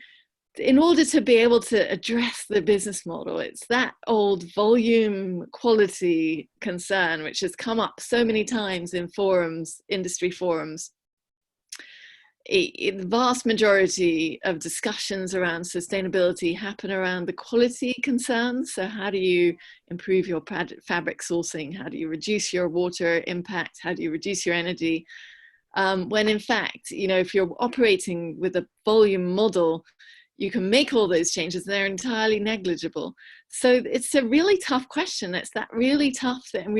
in order to be able to address the business model, it's that old volume quality concern, which has come up so many times in forums, industry forums. The vast majority of discussions around sustainability happen around the quality concerns. So how do you improve your fabric sourcing? How do you reduce your water impact? How do you reduce your energy? When in fact, if you're operating with a volume model, you can make all those changes, they're entirely negligible. So it's a really tough question. It's that really tough thing.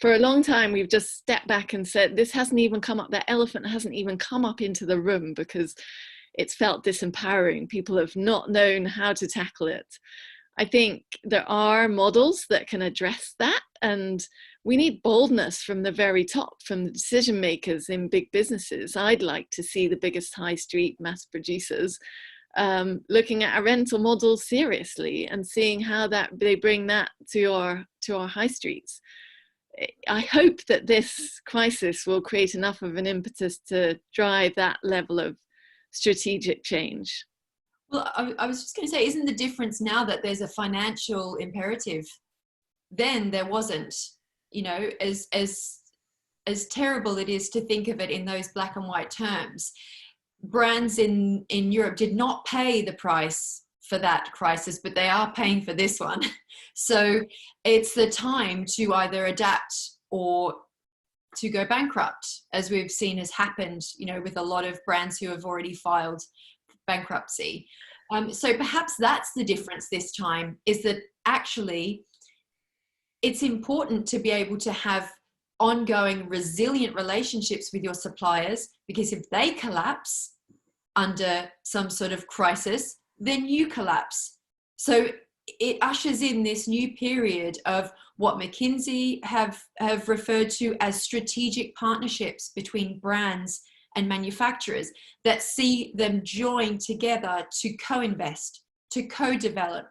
For a long time, we've just stepped back and said, this hasn't even come up, that elephant hasn't even come up into the room because it's felt disempowering. People have not known how to tackle it. I think there are models that can address that, and we need boldness from the very top, from the decision makers in big businesses. I'd like to see the biggest high street mass producers looking at a rental model seriously and seeing how they bring that to our high streets. I hope that this crisis will create enough of an impetus to drive that level of strategic change. Well, I was just going to say, isn't the difference now that there's a financial imperative? Then there wasn't, as terrible it is to think of it in those black and white terms. Brands in Europe did not pay the price for that crisis, but they are paying for this one. So it's the time to either adapt or to go bankrupt, as we've seen has happened, with a lot of brands who have already filed bankruptcy. So perhaps that's the difference this time, is that actually it's important to be able to have ongoing resilient relationships with your suppliers, because if they collapse under some sort of crisis, then you collapse. So it ushers in this new period of what McKinsey have referred to as strategic partnerships between brands and manufacturers that see them join together to co-invest, to co-develop,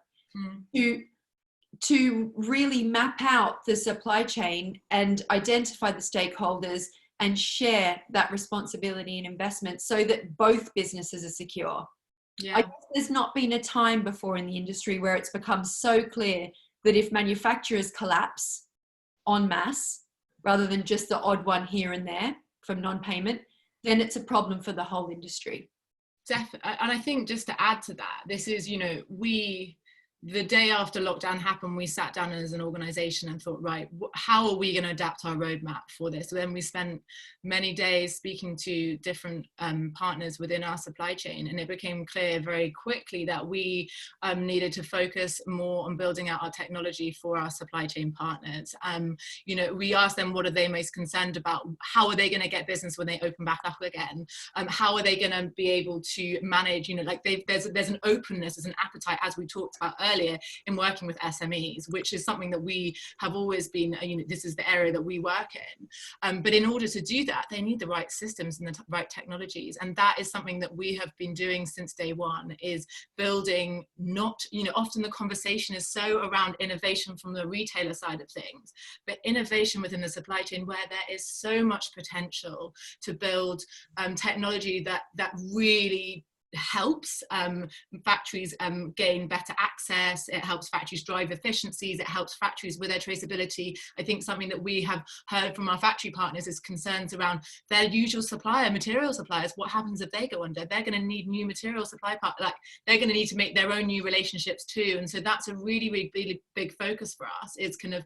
to to really map out the supply chain and identify the stakeholders and share that responsibility and investment so that both businesses are secure. Yeah. I guess there's not been a time before in the industry where it's become so clear that if manufacturers collapse en masse, rather than just the odd one here and there from non-payment, then it's a problem for the whole industry. Definitely. And I think just to add to that, this is, the day after lockdown happened, we sat down as an organization and thought, right, how are we going to adapt our roadmap for this? So then we spent many days speaking to different partners within our supply chain, and it became clear very quickly that we needed to focus more on building out our technology for our supply chain partners. We asked them, what are they most concerned about? How are they going to get business when they open back up again? How are they going to be able to manage, there's an openness, there's an appetite, as we talked about earlier, in working with SMEs, which is something that we have always been, this is the area that we work in. But in order to do that, they need the right systems and the right technologies. And that is something that we have been doing since day one, is building often the conversation is so around innovation from the retailer side of things, but innovation within the supply chain, where there is so much potential to build technology that really helps factories gain better access. It helps factories drive efficiencies. It helps factories with their traceability. I think something that we have heard from our factory partners is concerns around their usual material suppliers. What happens if they go under? They're going to need new material supply they're going to need to make their own new relationships too. And so that's a really, really big, big focus for us, is kind of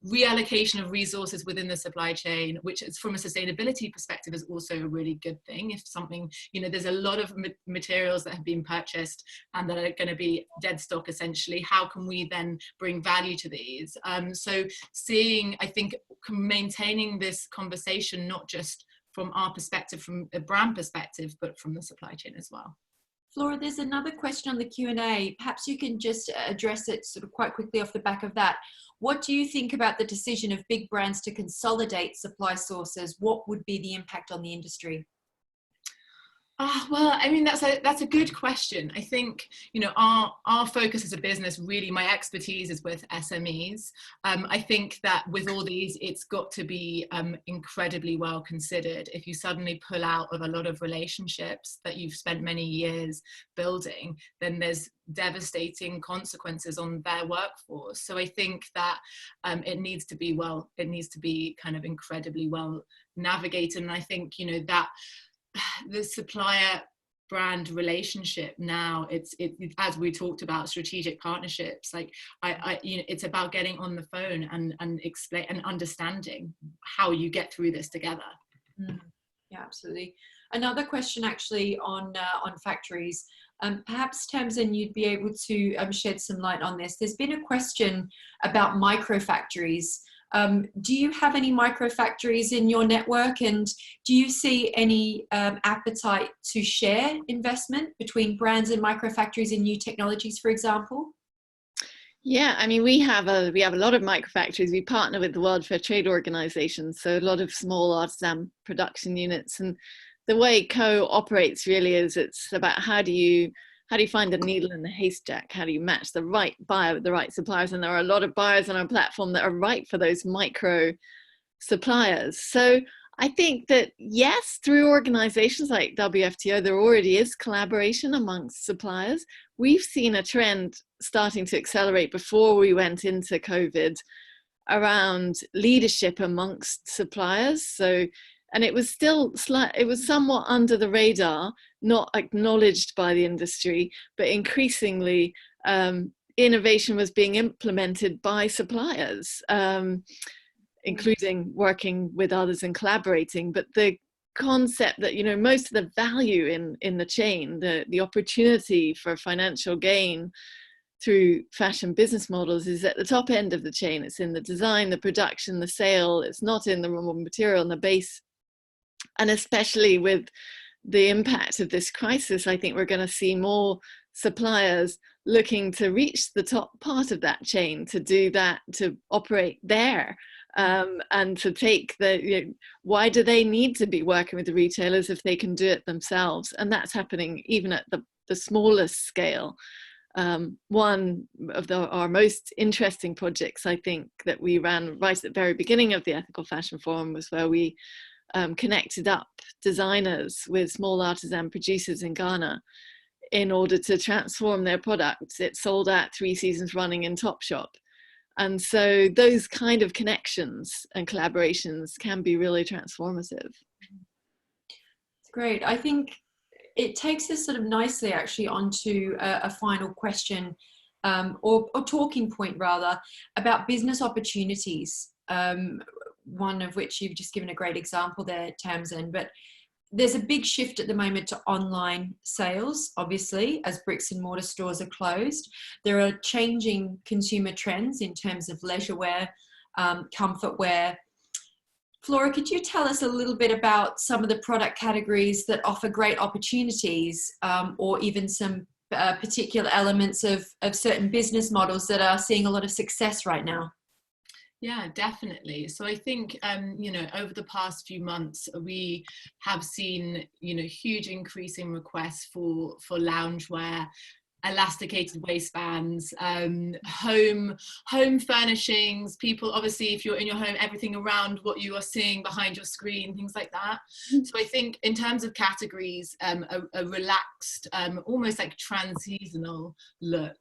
reallocation of resources within the supply chain, which is, from a sustainability perspective, is also a really good thing. If something, there's a lot of materials that have been purchased and that are going to be dead stock essentially, how can we then bring value to these? So I think maintaining this conversation, not just from our perspective, from a brand perspective, but from the supply chain as well. Flora, there's another question on the Q&A. Perhaps you can just address it sort of quite quickly off the back of that. What do you think about the decision of big brands to consolidate supply sources? What would be the impact on the industry? Well, I mean, that's a good question. I think, our focus as a business, really, my expertise is with SMEs. I think that with all these, it's got to be incredibly well considered. If you suddenly pull out of a lot of relationships that you've spent many years building, then there's devastating consequences on their workforce. So I think that it needs to be kind of incredibly well navigated. And I think, that the supplier brand relationship now, it's as we talked about, strategic partnerships, it's about getting on the phone and explain and understanding how you get through this together. Yeah, absolutely. Another question actually on factories. Perhaps Tamsin, you'd be able to shed some light on this. There's been a question about micro factories. Do you have any micro factories in your network, and do you see any appetite to share investment between brands and micro factories in new technologies, for example? Yeah, I mean, we have a lot of micro factories. We partner with the World Fair Trade Organization, so a lot of small artisan production units. And the way Co operates really is, it's about how do you find the needle in the haystack? How do you match the right buyer with the right suppliers? And there are a lot of buyers on our platform that are right for those micro suppliers. So I think that, yes, through organizations like WFTO, there already is collaboration amongst suppliers. We've seen a trend starting to accelerate before we went into COVID around leadership amongst suppliers. And it was it was somewhat under the radar, not acknowledged by the industry, but increasingly innovation was being implemented by suppliers, including working with others and collaborating. But the concept that, most of the value in the chain, the opportunity for financial gain through fashion business models is at the top end of the chain. It's in the design, the production, the sale. It's not in the raw material and the base. And especially with the impact of this crisis, I think we're going to see more suppliers looking to reach the top part of that chain, to do that, to operate there, and to take why do they need to be working with the retailers if they can do it themselves? And that's happening even at the smallest scale. One of our most interesting projects, I think, that we ran right at the very beginning of the Ethical Fashion Forum was where we connected up designers with small artisan producers in Ghana in order to transform their products. It sold out 3 seasons running in Topshop. And so those kind of connections and collaborations can be really transformative. Great. I think it takes us sort of nicely actually onto a final question, or talking point rather, about business opportunities. One of which you've just given a great example there, Tamsin, but there's a big shift at the moment to online sales, obviously, as bricks and mortar stores are closed. There are changing consumer trends in terms of leisure wear, comfort wear. Flora, could you tell us a little bit about some of the product categories that offer great opportunities, or even some particular elements of certain business models that are seeing a lot of success right now? Yeah, definitely. So I think, over the past few months, we have seen, huge increase in requests for loungewear, elasticated waistbands, home furnishings. People, obviously, if you're in your home, everything around what you are seeing behind your screen, things like that. So I think in terms of categories, a relaxed, almost like trans-seasonal look.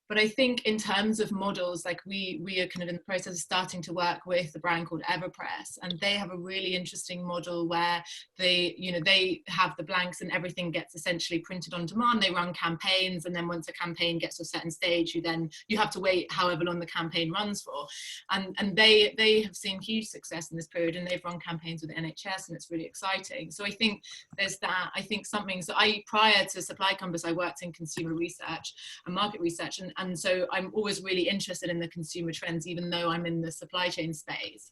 But I think in terms of models, like we are kind of in the process of starting to work with a brand called Everpress, and they have a really interesting model where they have the blanks and everything gets essentially printed on demand. They run campaigns, and then once a campaign gets to a certain stage, you have to wait however long the campaign runs for. And they have seen huge success in this period, and they've run campaigns with the NHS, and it's really exciting. So I think there's that. I think something, so prior to SupplyCompass, I worked in consumer research and market research, and so I'm always really interested in the consumer trends, even though I'm in the supply chain space.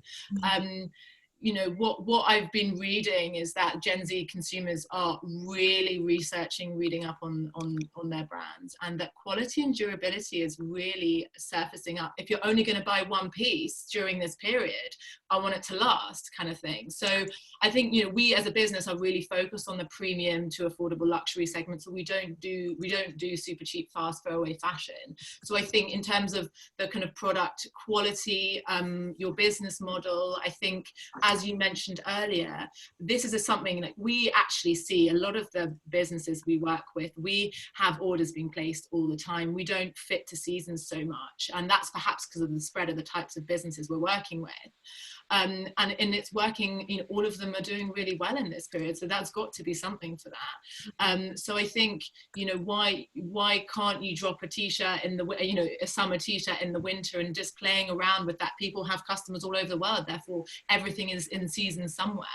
What I've been reading is that Gen Z consumers are really reading up on their brands, and that quality and durability is really surfacing up. If you're only going to buy one piece during this period, I want it to last, kind of thing. So I think, we as a business are really focused on the premium to affordable luxury segment. So we don't do super cheap, fast throwaway fashion. So I think in terms of the kind of product quality, your business model, I think, as you mentioned earlier, this is something that we actually see a lot of the businesses we work with. We have orders being placed all the time. We don't fit to seasons so much. And that's perhaps because of the spread of the types of businesses we're working with. And it's working, all of them are doing really well in this period. So that's got to be something to that. So I think, why can't you drop a t-shirt in a summer t-shirt in the winter, and just playing around with that? People have customers all over the world, therefore everything is in season somewhere.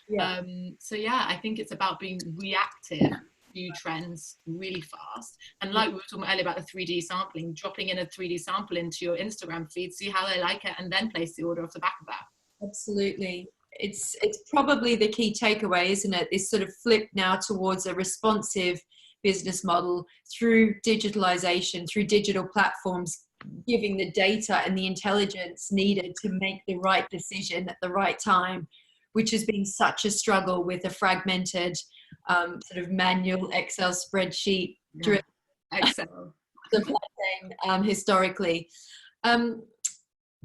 Yeah. I think it's about being reactive to trends really fast. And like we were talking earlier about the 3D sampling, dropping in a 3D sample into your Instagram feed, see how they like it, and then place the order off the back of that. Absolutely. It's probably the key takeaway, isn't it? This sort of flip now towards a responsive business model through digitalization, through digital platforms, giving the data and the intelligence needed to make the right decision at the right time, which has been such a struggle with a fragmented sort of manual Excel spreadsheet driven Excel supply chain historically.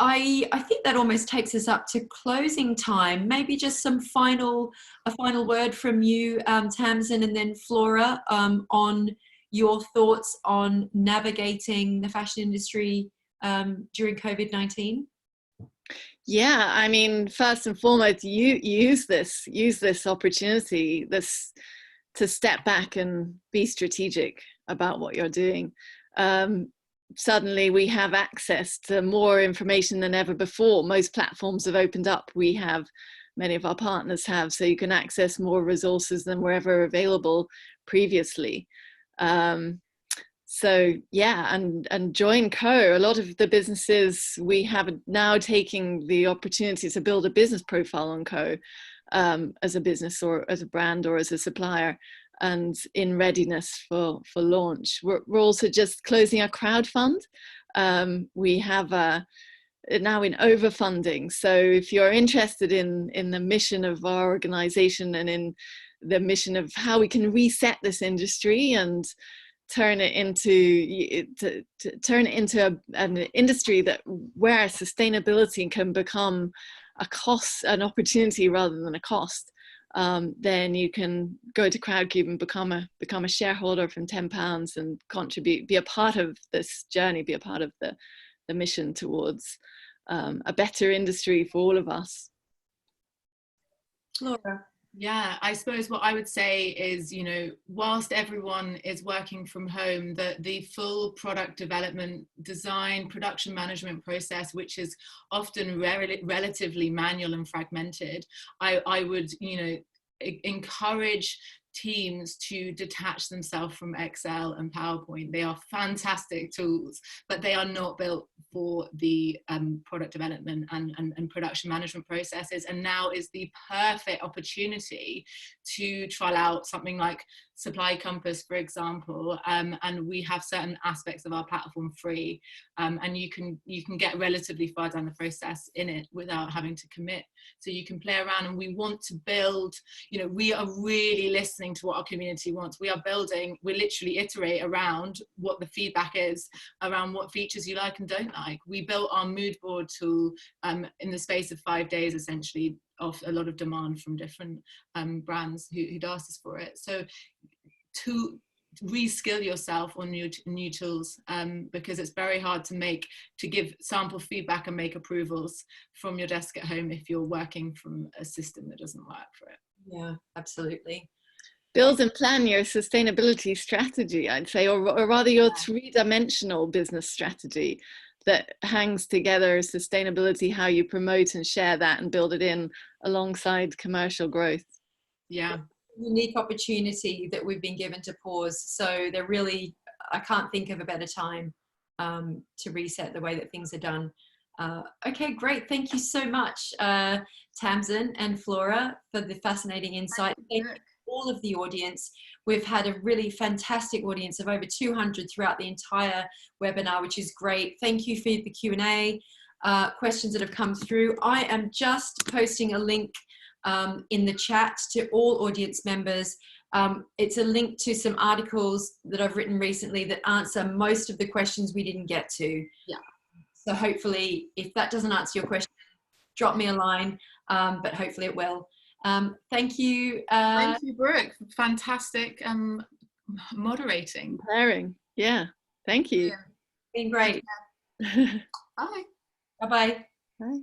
I think that almost takes us up to closing time. Maybe just a final word from you, Tamsin, and then Flora, on your thoughts on navigating the fashion industry during COVID-19. Yeah, I mean, first and foremost, you use this opportunity, to step back and be strategic about what you're doing. Suddenly we have access to more information than ever before. Most platforms have opened up. Many of our partners have, so you can access more resources than were ever available previously. So yeah, and join Co. A lot of the businesses we have now taking the opportunity to build a business profile on Co, as a business or as a brand or as a supplier, and in readiness for launch. We're also just closing our crowd fund. We have now in overfunding. So if you're interested in the mission of our organization and in the mission of how we can reset this industry and turn it into an industry where sustainability can become an opportunity rather than a cost, then you can go to Crowdcube and become a shareholder from £10 and contribute, be a part of this journey, be a part of the mission towards a better industry for all of us. Laura. Yeah, I suppose what I would say is, you know, whilst everyone is working from home, the full product development, design, production management process, which is often relatively manual and fragmented, I would, you know, encourage teams to detach themselves from Excel and PowerPoint. They are fantastic tools, but they are not built for the product development and production management processes. And now is the perfect opportunity to trial out something like SupplyCompass, for example, and we have certain aspects of our platform free, and you can get relatively far down the process in it without having to commit. So you can play around, and we want to build, you know, we are really listening to what our community wants. We literally iterate around what the feedback is, around what features you like and don't like. We built our mood board tool in the space of 5 days, essentially, off a lot of demand from different brands who'd asked us for it. So to reskill yourself on new tools, because it's very hard to give sample feedback and make approvals from your desk at home if you're working from a system that doesn't work for it. Yeah, absolutely. Build and plan your sustainability strategy, I'd say, or rather your three-dimensional business strategy that hangs together sustainability, how you promote and share that and build it in alongside commercial growth. Yeah. Unique opportunity that we've been given to pause. So they're really, I can't think of a better time to reset the way that things are done. Okay, great. Thank you so much, Tamsin and Flora, for the fascinating insight. Thank you all of the audience. We've had a really fantastic audience of over 200 throughout the entire webinar, which is great. Thank you for the Q&A questions that have come through. I am just posting a link in the chat to all audience members. It's a link to some articles that I've written recently that answer most of the questions we didn't get to. Yeah. So hopefully, if that doesn't answer your question, drop me a line, but hopefully it will. Thank you. Thank you, Brooke. Fantastic moderating. Yeah, thank you. Yeah. Been great. Bye. Bye-bye. Bye.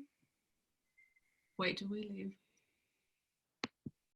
Wait, do we leave?